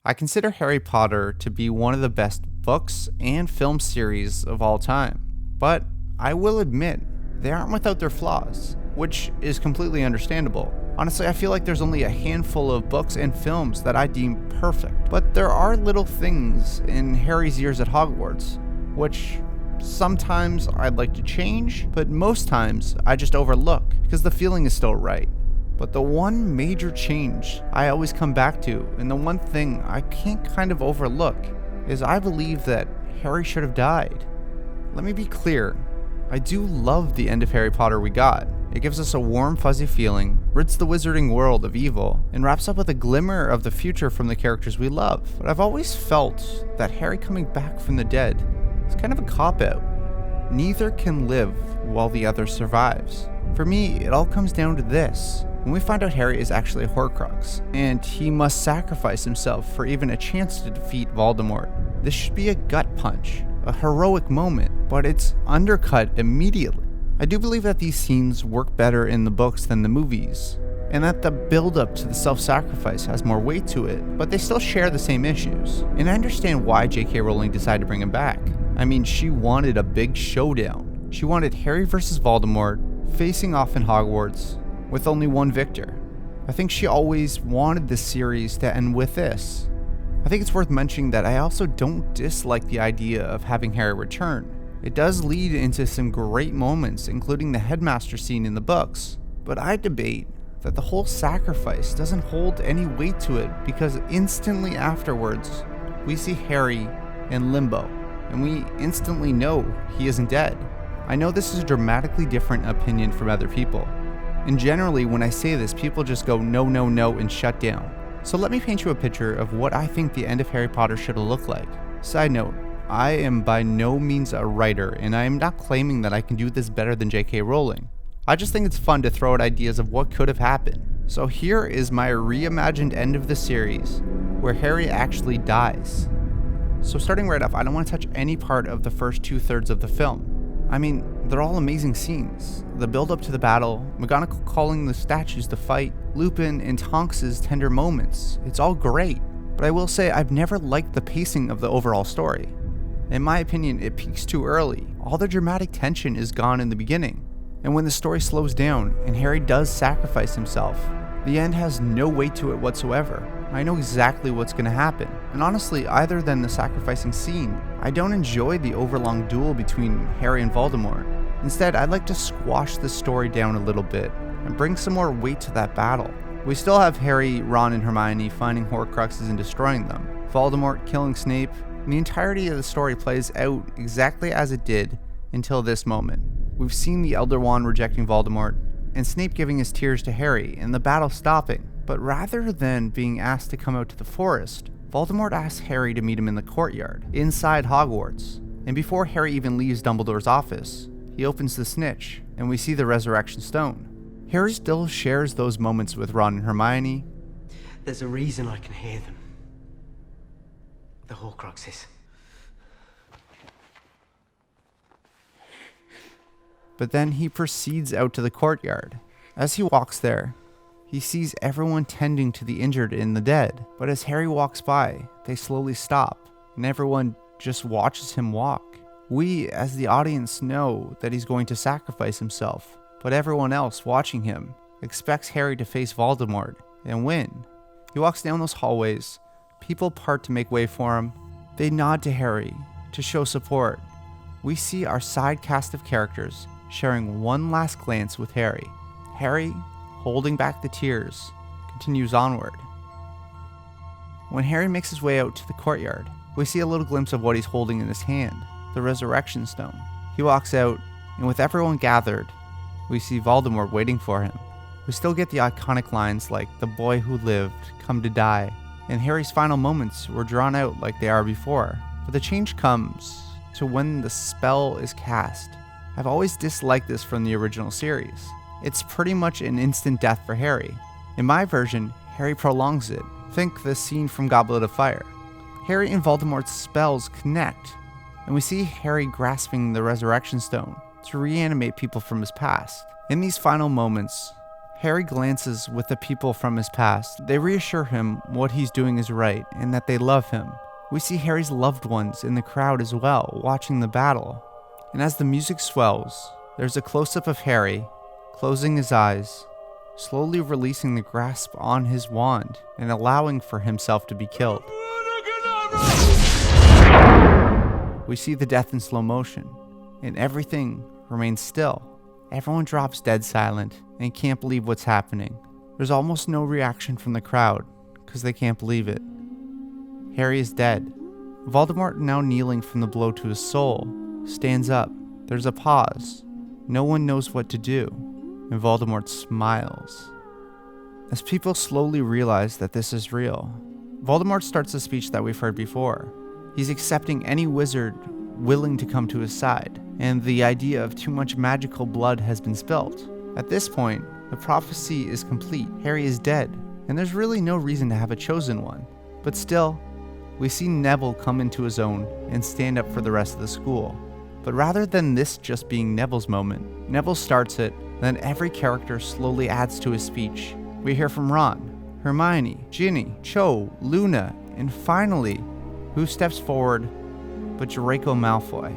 I consider Harry Potter to be one of the best books and film series of all time. But I will admit, they aren't without their flaws, which is completely understandable. Honestly, I feel like there's only a handful of books and films that I deem perfect. But there are little things in Harry's years at Hogwarts, which sometimes I'd like to change, but most times I just overlook because the feeling is still right. But the one major change I always come back to, and the one thing I can't kind of overlook, is I believe that Harry should have died. Let me be clear, I do love the end of Harry Potter we got. It gives us a warm, fuzzy feeling, rids the wizarding world of evil, and wraps up with a glimmer of the future from the characters we love. But I've always felt that Harry coming back from the dead is kind of a cop-out. Neither can live while the other survives. For me, it all comes down to this. When we find out Harry is actually a Horcrux, and he must sacrifice himself for even a chance to defeat Voldemort, this should be a gut punch, a heroic moment, but it's undercut immediately. I do believe that these scenes work better in the books than the movies, and that the build-up to the self-sacrifice has more weight to it, but they still share the same issues. And I understand why J.K. Rowling decided to bring him back. I mean, she wanted a big showdown. She wanted Harry versus Voldemort, facing off in Hogwarts, with only one victor. I think she always wanted this series to end with this. I think it's worth mentioning that I also don't dislike the idea of having Harry return. It does lead into some great moments, including the headmaster scene in the books, but I debate that the whole sacrifice doesn't hold any weight to it because instantly afterwards, we see Harry in limbo, and we instantly know he isn't dead. I know this is a dramatically different opinion from other people, and generally when I say this, people just go no, no, no, and shut down. So let me paint you a picture of what I think the end of Harry Potter should have looked like. Side note, I am by no means a writer, and I am not claiming that I can do this better than J.K. Rowling. I just think it's fun to throw out ideas of what could have happened. So here is my reimagined end of the series, where Harry actually dies. So starting right off, I don't want to touch any part of the first 2/3 of the film. I mean, they're all amazing scenes. The build up to the battle, McGonagall calling the statues to fight, Lupin and Tonks's tender moments. It's all great, but I will say I've never liked the pacing of the overall story. In my opinion, it peaks too early. All the dramatic tension is gone in the beginning. And when the story slows down and Harry does sacrifice himself, the end has no weight to it whatsoever. I know exactly what's going to happen. And honestly, other than the sacrificing scene, I don't enjoy the overlong duel between Harry and Voldemort. Instead, I'd like to squash the story down a little bit and bring some more weight to that battle. We still have Harry, Ron, and Hermione finding Horcruxes and destroying them, Voldemort killing Snape, and the entirety of the story plays out exactly as it did until this moment. We've seen the Elder Wand rejecting Voldemort, and Snape giving his tears to Harry, and the battle stopping. But rather than being asked to come out to the forest, Voldemort asks Harry to meet him in the courtyard, inside Hogwarts. And before Harry even leaves Dumbledore's office, he opens the snitch, and we see the Resurrection Stone. Harry still shares those moments with Ron and Hermione. There's a reason I can hear them. The Horcruxes. But then he proceeds out to the courtyard. As he walks there, he sees everyone tending to the injured and the dead. But as Harry walks by, they slowly stop, and everyone just watches him walk. We, as the audience, know that he's going to sacrifice himself, but everyone else watching him expects Harry to face Voldemort and win. He walks down those hallways, people part to make way for him. They nod to Harry to show support. We see our side cast of characters sharing one last glance with Harry. Harry, holding back the tears, continues onward. When Harry makes his way out to the courtyard, we see a little glimpse of what he's holding in his hand, the Resurrection Stone. He walks out, and with everyone gathered, we see Voldemort waiting for him. We still get the iconic lines like, "The boy who lived, come to die," and Harry's final moments were drawn out like they are before. But the change comes to when the spell is cast. I've always disliked this from the original series. It's pretty much an instant death for Harry. In my version, Harry prolongs it. Think the scene from Goblet of Fire. Harry and Voldemort's spells connect, and we see Harry grasping the Resurrection Stone to reanimate people from his past. In these final moments, Harry glances with the people from his past. They reassure him what he's doing is right and that they love him. We see Harry's loved ones in the crowd as well, watching the battle. And as the music swells, there's a close-up of Harry, closing his eyes, slowly releasing the grasp on his wand and allowing for himself to be killed. We see the death in slow motion, and everything remains still. Everyone drops dead silent and can't believe what's happening. There's almost no reaction from the crowd, because they can't believe it. Harry is dead. Voldemort, now kneeling from the blow to his soul, stands up. There's a pause. No one knows what to do, and Voldemort smiles. As people slowly realize that this is real, Voldemort starts a speech that we've heard before. He's accepting any wizard willing to come to his side, and the idea of too much magical blood has been spilt. At this point, the prophecy is complete. Harry is dead, and there's really no reason to have a chosen one. But still, we see Neville come into his own and stand up for the rest of the school. But rather than this just being Neville's moment, Neville starts it, then every character slowly adds to his speech. We hear from Ron, Hermione, Ginny, Cho, Luna, and finally, who steps forward but Draco Malfoy.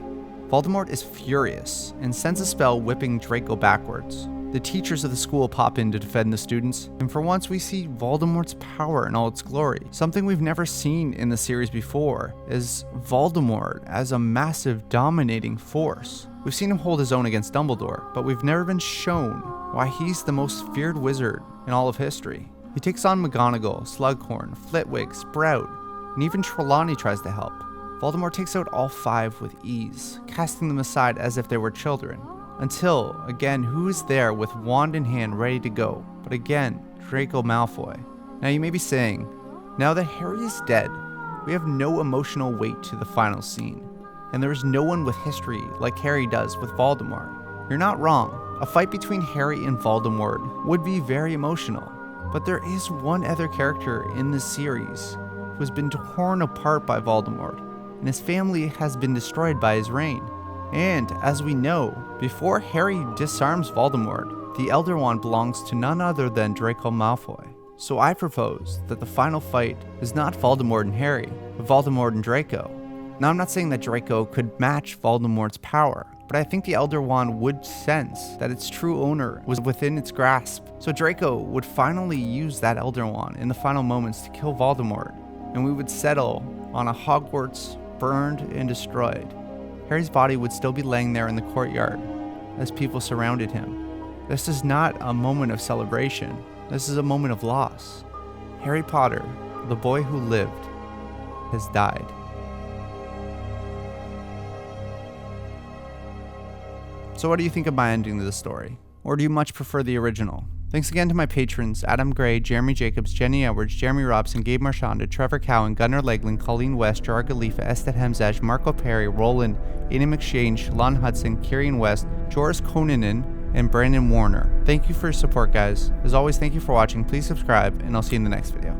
Voldemort is furious and sends a spell whipping Draco backwards. The teachers of the school pop in to defend the students, and for once we see Voldemort's power in all its glory. Something we've never seen in the series before is Voldemort as a massive dominating force. We've seen him hold his own against Dumbledore, but we've never been shown why he's the most feared wizard in all of history. He takes on McGonagall, Slughorn, Flitwick, Sprout, and even Trelawney tries to help. Voldemort takes out all 5 with ease, casting them aside as if they were children. Until, again, who is there with wand in hand ready to go? But again, Draco Malfoy. Now you may be saying, now that Harry is dead, we have no emotional weight to the final scene. And there is no one with history like Harry does with Voldemort. You're not wrong. A fight between Harry and Voldemort would be very emotional. But there is one other character in this series who has been torn apart by Voldemort, and his family has been destroyed by his reign. And, as we know, before Harry disarms Voldemort, the Elder Wand belongs to none other than Draco Malfoy. So I propose that the final fight is not Voldemort and Harry, but Voldemort and Draco. Now I'm not saying that Draco could match Voldemort's power, but I think the Elder Wand would sense that its true owner was within its grasp. So Draco would finally use that Elder Wand in the final moments to kill Voldemort, and we would settle on a Hogwarts burned and destroyed. Harry's body would still be laying there in the courtyard as people surrounded him. This is not a moment of celebration. This is a moment of loss. Harry Potter, the boy who lived, has died. So what do you think of my ending to the story? Or do you much prefer the original? Thanks again to my patrons, Adam Gray, Jeremy Jacobs, Jenny Edwards, Jeremy Robson, Gabe Marchanda, Trevor Cowan, Gunnar Legland, Colleen West, Gerard Galifa, Estet Hemzaj, Marco Perry, Roland, Aiden McShane, Shalon Hudson, Kieran West, Joris Konanen, and Brandon Warner. Thank you for your support, guys. As always, thank you for watching. Please subscribe, and I'll see you in the next video.